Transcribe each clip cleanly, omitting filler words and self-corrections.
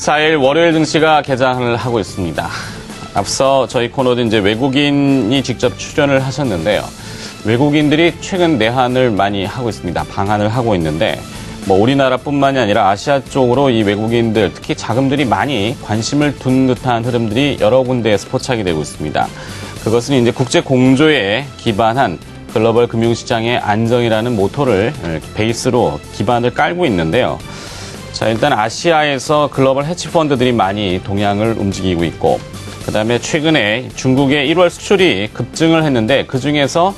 14일 월요일 증시가 개장을 하고 있습니다. 앞서 저희 코너도 이제 외국인이 직접 출연을 하셨는데요. 외국인들이 최근 내한을 많이 하고 있습니다. 방한을 하고 있는데 우리나라뿐만이 아니라 아시아 쪽으로 이 외국인들, 특히 자금들이 많이 관심을 둔 듯한 흐름들이 여러 군데에서 포착이 되고 있습니다. 그것은 이제 국제 공조에 기반한 글로벌 금융시장의 안정이라는 모토를 베이스로 기반을 깔고 있는데요. 자, 일단 아시아에서 글로벌 해치펀드들이 많이 동향을 움직이고 있고, 그다음에 최근에 중국의 1월 수출이 급증을 했는데 그중에서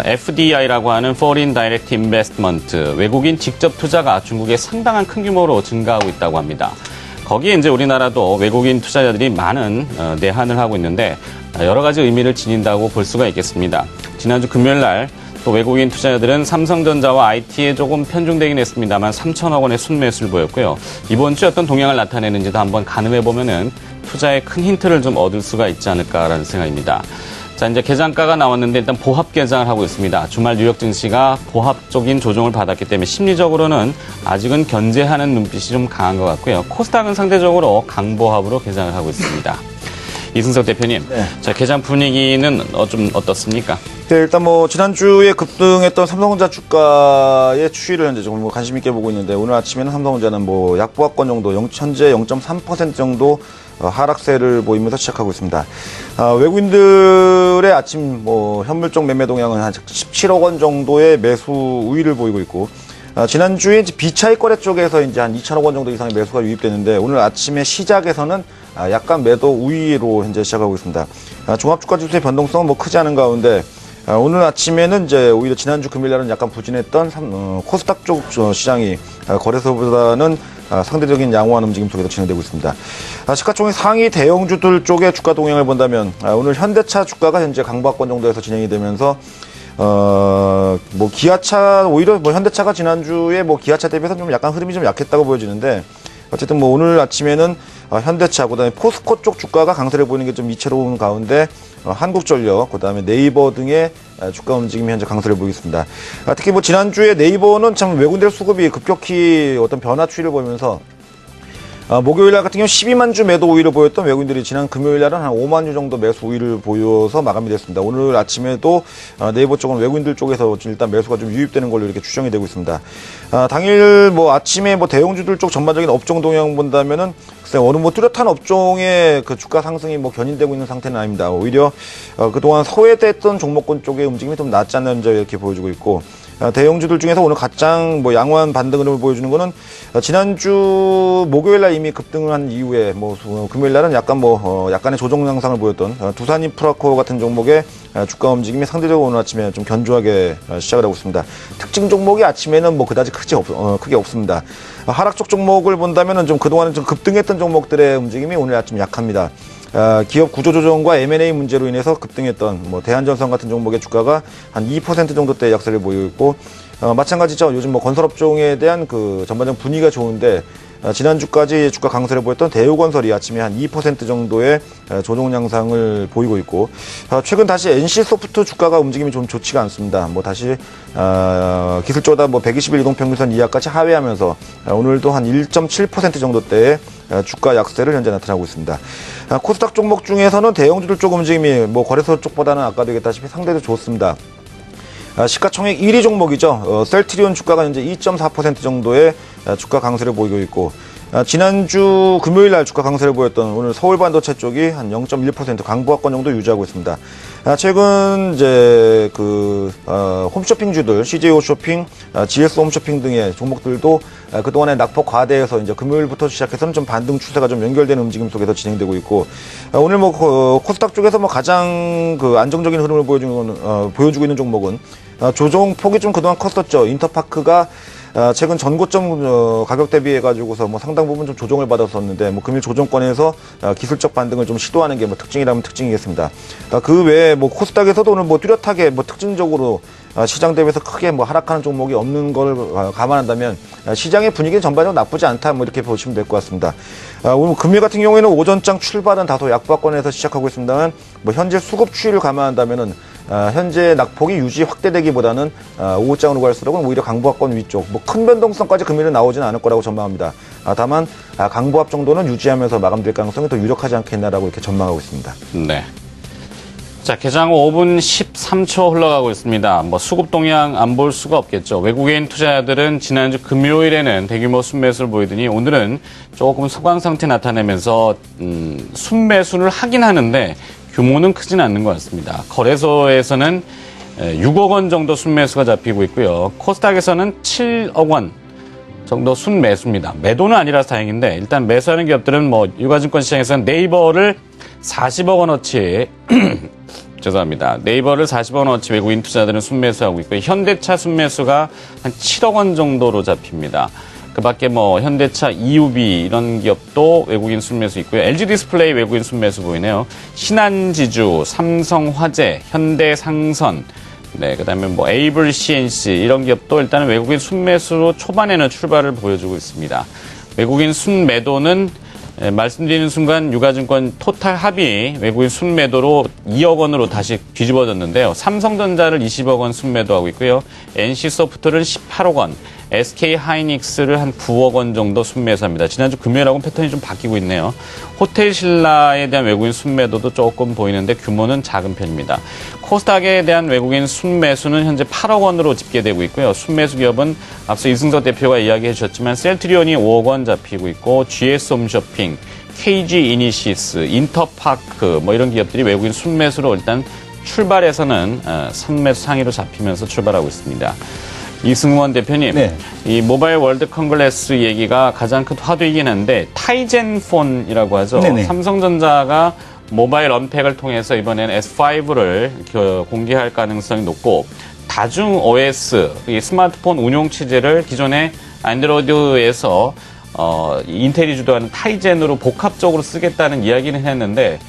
FDI라고 하는 Foreign Direct Investment, 외국인 직접 투자가 중국에 상당한 큰 규모로 증가하고 있다고 합니다. 거기에 이제 우리나라도 외국인 투자자들이 많은 내한을 하고 있는데 여러 가지 의미를 지닌다고 볼 수가 있겠습니다. 지난주 금요일 날 또 외국인 투자자들은 삼성전자와 IT에 조금 편중되긴 했습니다만 3천억 원의 순매수를 보였고요. 이번 주에 어떤 동향을 나타내는지도 한번 가늠해보면은 투자에 큰 힌트를 좀 얻을 수가 있지 않을까라는 생각입니다. 자, 이제 개장가가 나왔는데 일단 보합 개장을 하고 있습니다. 주말 뉴욕 증시가 보합적인 조정을 받았기 때문에 심리적으로는 아직은 견제하는 눈빛이 좀 강한 것 같고요. 코스닥은 상대적으로 강보합으로 개장을 하고 있습니다. 이승석 대표님, 네. 자, 개장 분위기는 좀 어떻습니까? 네, 일단 지난주에 급등했던 삼성전자 주가의 추이를 현재 좀 관심 있게 보고 있는데, 오늘 아침에는 삼성전자는 약보합권 정도, 현재 0.3% 정도 하락세를 보이면서 시작하고 있습니다. 외국인들의 아침 현물적 매매 동향은 한 17억 원 정도의 매수 우위를 보이고 있고, 지난주에 비차익 거래 쪽에서 이제 한 2천억 원 정도 이상의 매수가 유입되는데, 오늘 아침에 시작에서는 약간 매도 우위로 현재 시작하고 있습니다. 종합주가지수의 변동성은 크지 않은 가운데, 오늘 아침에는 이제 오히려 지난주 금요일날은 약간 부진했던 코스닥 쪽 시장이 거래소보다는 상대적인 양호한 움직임 속에서 진행되고 있습니다. 시가총액 상위 대형주들 쪽의 주가 동향을 본다면, 오늘 현대차 주가가 현재 강보합권 정도에서 진행이 되면서 기아차, 오히려 현대차가 지난주에 기아차 대비해서 좀 약간 흐름이 좀 약했다고 보여지는데, 어쨌든 오늘 아침에는 현대차, 그다음에 포스코 쪽 주가가 강세를 보이는 게 좀 이채로운 가운데, 한국전력, 그다음에 네이버 등의 주가 움직임이 현재 강세를 보이고 있습니다. 특히 지난주에 네이버는 참 외국인들 수급이 급격히 어떤 변화 추이를 보이면서, 목요일 날 같은 경우 12만 주 매도 우위를 보였던 외국인들이 지난 금요일 날은 한 5만 주 정도 매수 우위를 보여서 마감이 됐습니다. 오늘 아침에도 네이버 쪽은 외국인들 쪽에서 일단 매수가 좀 유입되는 걸로 이렇게 추정이 되고 있습니다. 당일 아침에 대형주들 쪽 전반적인 업종 동향 본다면은 글쎄 어느 뚜렷한 업종의 그 주가 상승이 견인되고 있는 상태는 아닙니다. 오히려 그동안 소외됐던 종목군 쪽의 움직임이 좀 낫지 않나 이렇게 보여주고 있고, 대형주들 중에서 오늘 가장 양호한 반등을 보여주는 거는 지난주 목요일 날 이미 급등을 한 이후에 금요일 날은 약간 약간의 조정 양상을 보였던 두산인프라코어 같은 종목의 주가 움직임이 상대적으로 오늘 아침에 좀 견조하게 시작을 하고 있습니다. 특징 종목이 아침에는 그다지 크게 없습니다. 하락 쪽 종목을 본다면은 좀 그동안은 좀 급등했던 종목들의 움직임이 오늘 아침 약합니다. 기업 구조조정과 M&A 문제로 인해서 급등했던 대한전선 같은 종목의 주가가 한 2% 정도대 약세를 보이고 있고, 마찬가지죠. 요즘 건설업종에 대한 그 전반적 분위기가 좋은데, 지난주까지 주가 강세를 보였던 대우건설이 아침에 한 2% 정도의 조정 양상을 보이고 있고, 최근 다시 NC소프트 주가가 움직임이 좀 좋지가 않습니다. 다시 기술적으로 120일 이동평균선 이하까지 하회하면서 오늘도 한 1.7% 정도대의 주가 약세를 현재 나타나고 있습니다. 코스닥 종목 중에서는 대형주들 쪽 움직임이 거래소 쪽보다는 아까도 얘기했다시피 상대도 좋습니다. 시가총액 1위 종목이죠. 셀트리온 주가가 현재 2.4% 정도의 주가 강세를 보이고 있고, 지난주 금요일 날 주가 강세를 보였던 오늘 서울반도체 쪽이 한 0.1% 강보합권 정도 유지하고 있습니다. 최근 이제 홈쇼핑주들, CJ 홈쇼핑, GS 홈쇼핑 등의 종목들도 그동안의 낙폭 과대에서 이제 금요일부터 시작해서는 좀 반등 추세가 좀 연결되는 움직임 속에서 진행되고 있고, 오늘 코스닥 쪽에서 가장 안정적인 흐름을 보여주고 있는 종목은 조정 폭이 좀 그동안 컸었죠. 인터파크가 최근 전고점 가격 대비해가지고서 상당 부분 좀 조정을 받았었는데, 금일 조정권에서 기술적 반등을 좀 시도하는 게 특징이라면 특징이겠습니다. 그 외에 코스닥에서도 오늘 뚜렷하게 특징적으로 시장 대비해서 크게 하락하는 종목이 없는 걸 감안한다면 시장의 분위기는 전반적으로 나쁘지 않다 이렇게 보시면 될 것 같습니다. 오늘 금일 같은 경우에는 오전장 출발은 다소 약보합권에서 시작하고 있습니다만, 현재 수급 추이를 감안한다면은 현재 낙폭이 유지 확대되기보다는 5호장으로 갈수록은 오히려 강보합권 위쪽 뭐 큰 변동성까지 금일은 나오지는 않을 거라고 전망합니다. 다만 강보합 정도는 유지하면서 마감될 가능성이 더 유력하지 않겠나라고 이렇게 전망하고 있습니다. 네. 자, 개장 후 5분 13초 흘러가고 있습니다. 뭐 수급 동향 안 볼 수가 없겠죠. 외국인 투자자들은 지난주 금요일에는 대규모 순매수를 보이더니 오늘은 조금 소강 상태 나타내면서 순매수를 하긴 하는데 규모는 크진 않는 것 같습니다. 거래소에서는 6억 원 정도 순매수가 잡히고 있고요. 코스닥에서는 7억 원 정도 순매수입니다. 매도는 아니라서 다행인데 일단 매수하는 기업들은 뭐 유가증권 시장에서는 네이버를 40억 원어치 죄송합니다. 네이버를 40억 원어치 외국인 투자들은 순매수하고 있고요. 현대차 순매수가 한 7억 원 정도로 잡힙니다. 그 밖에 뭐 현대차, EUB 이런 기업도 외국인 순매수 있고요. LG 디스플레이 외국인 순매수 보이네요. 신한지주, 삼성화재, 현대상선, 네, 그다음에 뭐 에이블 CNC 이런 기업도 일단은 외국인 순매수로 초반에는 출발을 보여주고 있습니다. 외국인 순매도는 말씀드리는 순간 유가증권 토탈 합이 외국인 순매도로 2억 원으로 다시 뒤집어졌는데요. 삼성전자를 20억 원 순매도하고 있고요. NC소프트를 18억 원, SK하이닉스를 한 9억 원 정도 순매수합니다. 지난주 금요일하고는 패턴이 좀 바뀌고 있네요. 호텔신라에 대한 외국인 순매도도 조금 보이는데 규모는 작은 편입니다. 코스닥에 대한 외국인 순매수는 현재 8억 원으로 집계되고 있고요. 순매수 기업은 앞서 이승석 대표가 이야기해 주셨지만 셀트리온이 5억 원 잡히고 있고 GS홈쇼핑, KG 이니시스, 인터파크 뭐 이런 기업들이 외국인 순매수로 일단 출발해서는 선매수 상위로 잡히면서 출발하고 있습니다. 이승원 대표님, 네. 이 모바일 월드 컨글레스 얘기가 가장 큰 화두이긴 한데 타이젠 폰이라고 하죠. 네네. 삼성전자가 모바일 언팩을 통해서 이번에는 S5를 공개할 가능성이 높고 다중 OS, 이 스마트폰 운용 체제를 기존의 안드로이드에서 인텔이 주도하는 타이젠으로 복합적으로 쓰겠다는 이야기는 했는데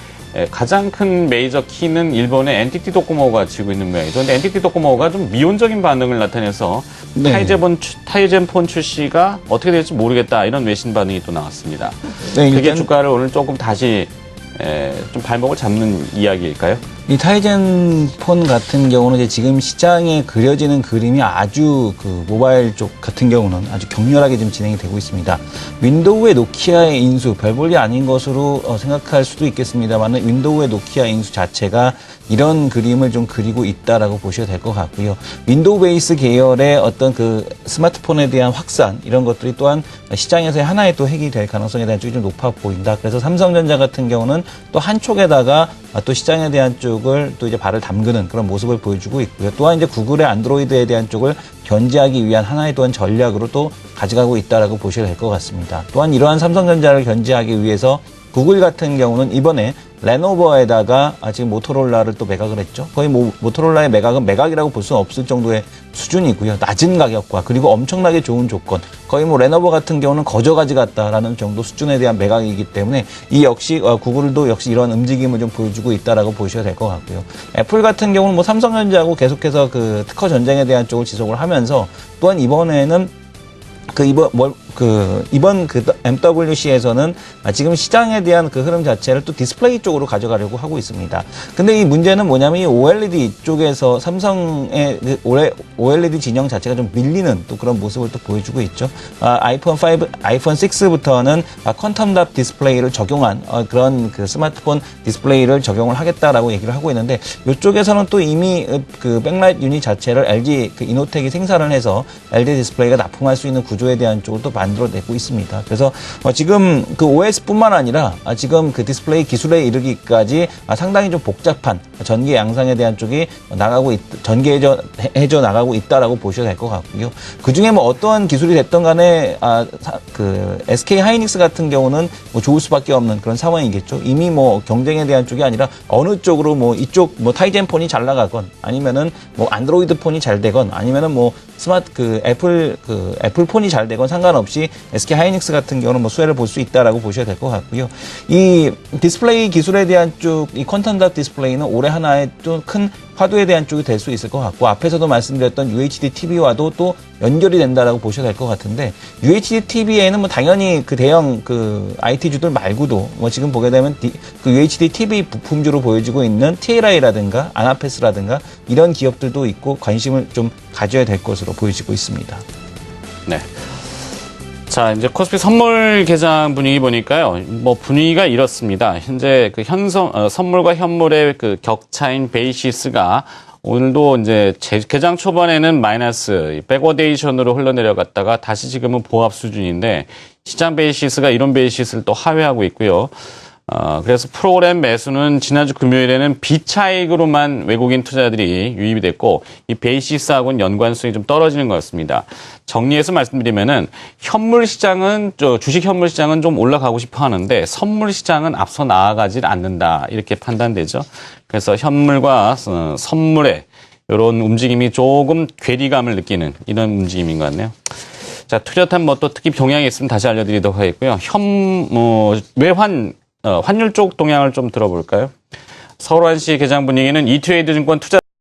가장 큰 메이저 키는 일본의 NTT 도코모가 지고 있는 모양이죠. 그런데 NTT 도코모가 좀 미온적인 반응을 나타내서 네. 타이젠 폰 출시가 어떻게 될지 모르겠다 이런 외신 반응이 또 나왔습니다. 네, 그게 일단 주가를 오늘 조금 다시 좀 발목을 잡는 이야기일까요? 이 타이젠 폰 같은 경우는 이제 지금 시장에 그려지는 그림이 아주 그 모바일 쪽 같은 경우는 아주 격렬하게 지금 진행이 되고 있습니다. 윈도우의 노키아의 인수, 별 볼일 아닌 것으로 생각할 수도 있겠습니다만 윈도우의 노키아 인수 자체가 이런 그림을 좀 그리고 있다라고 보셔야 될 것 같고요. 윈도우 베이스 계열의 어떤 그 스마트폰에 대한 확산 이런 것들이 또한 시장에서의 하나의 또 핵이 될 가능성에 대한 쪽이 좀 높아 보인다. 그래서 삼성전자 같은 경우는 또 한쪽에다가 또 시장에 대한 쪽을 또 이제 발을 담그는 그런 모습을 보여주고 있고요. 또한 이제 구글의 안드로이드에 대한 쪽을 견제하기 위한 하나의 또한 전략으로 또 가져가고 있다라고 보셔야 될 것 같습니다. 또한 이러한 삼성전자를 견제하기 위해서 구글 같은 경우는 이번에 레노버에다가 지금 모토로라를 또 매각을 했죠. 거의 모토로라의 매각은 매각이라고 볼 수는 없을 정도의 수준이고요. 낮은 가격과 그리고 엄청나게 좋은 조건. 거의 뭐 레노버 같은 경우는 거저가지 같다라는 정도 수준에 대한 매각이기 때문에 이 역시 구글도 역시 이런 움직임을 좀 보여주고 있다라고 보셔야 될 것 같고요. 애플 같은 경우는 뭐 삼성전자하고 계속해서 그 특허 전쟁에 대한 쪽을 지속을 하면서 또한 이번에는 이번 MWC에서는 지금 시장에 대한 그 흐름 자체를 또 디스플레이 쪽으로 가져가려고 하고 있습니다. 근데 이 문제는 뭐냐면 이 OLED 쪽에서 삼성의 그 OLED 진영 자체가 좀 밀리는 또 그런 모습을 또 보여주고 있죠. 아이폰 6부터는 퀀텀 답 디스플레이를 적용한 그런 그 스마트폰 디스플레이를 적용을 하겠다라고 얘기를 하고 있는데 이쪽에서는 또 이미 그 백라이트 유닛 자체를 LG 그 이노텍이 생산을 해서 LG 디스플레이가 납품할 수 있는 구조에 대한 쪽을 또 만들어내고 있습니다. 그래서 지금 그 OS뿐만 아니라 지금 그 디스플레이 기술에 이르기까지 상당히 좀 복잡한 전기 양상에 대한 쪽이 전개해져 나가고 있다라고 보셔야 될 것 같고요. 그 중에 뭐 어떠한 기술이 됐던 간에 그 SK 하이닉스 같은 경우는 뭐 좋을 수밖에 없는 그런 상황이겠죠. 이미 뭐 경쟁에 대한 쪽이 아니라 어느 쪽으로 뭐 이쪽 뭐 타이젠 폰이 잘 나가건 아니면은 뭐 안드로이드 폰이 잘 되건 아니면은 뭐 애플 폰이 잘 되건 상관없이 SK 하이닉스 같은 경우는 뭐 수혜를 볼 수 있다라고 보셔야 될 것 같고요. 이 디스플레이 기술에 대한 쪽 이 퀀텀 닷 디스플레이는 올해 하나의 좀 큰 화두에 대한 쪽이 될 수 있을 것 같고 앞에서도 말씀드렸던 UHD TV와도 또 연결이 된다라고 보셔야 될 것 같은데 UHD TV에는 뭐 당연히 그 대형 그 IT주들 말고도 뭐 지금 보게 되면 그 UHD TV 부품주로 보여지고 있는 TLI라든가 아나페스라든가 이런 기업들도 있고 관심을 좀 가져야 될 것으로 보여지고 있습니다. 네. 자, 이제 코스피 선물 개장 분위기 보니까요. 뭐 분위기가 이렇습니다. 현재 그 선물과 현물의 그 격차인 베이시스가 오늘도 이제 개장 초반에는 마이너스 백워데이션으로 흘러내려갔다가 다시 지금은 보합 수준인데 시장 베이시스가 이런 베이시스를 또 하회하고 있고요. 그래서 프로그램 매수는 지난주 금요일에는 비차익으로만 외국인 투자들이 유입이 됐고 이 베이시스하고는 연관성이 좀 떨어지는 것 같습니다. 정리해서 말씀드리면은 현물 시장은 주식 현물 시장은 좀 올라가고 싶어 하는데 선물 시장은 앞서 나아가질 않는다 이렇게 판단되죠. 그래서 현물과 선물의 이런 움직임이 조금 괴리감을 느끼는 이런 움직임인 것 같네요. 자, 뚜렷한 뭐 또 특히 동향이 있으면 다시 알려드리도록 하겠고요. 환율 쪽 동향을 좀 들어볼까요? 서울환시 개장 분위기는 이트레이드 증권 투자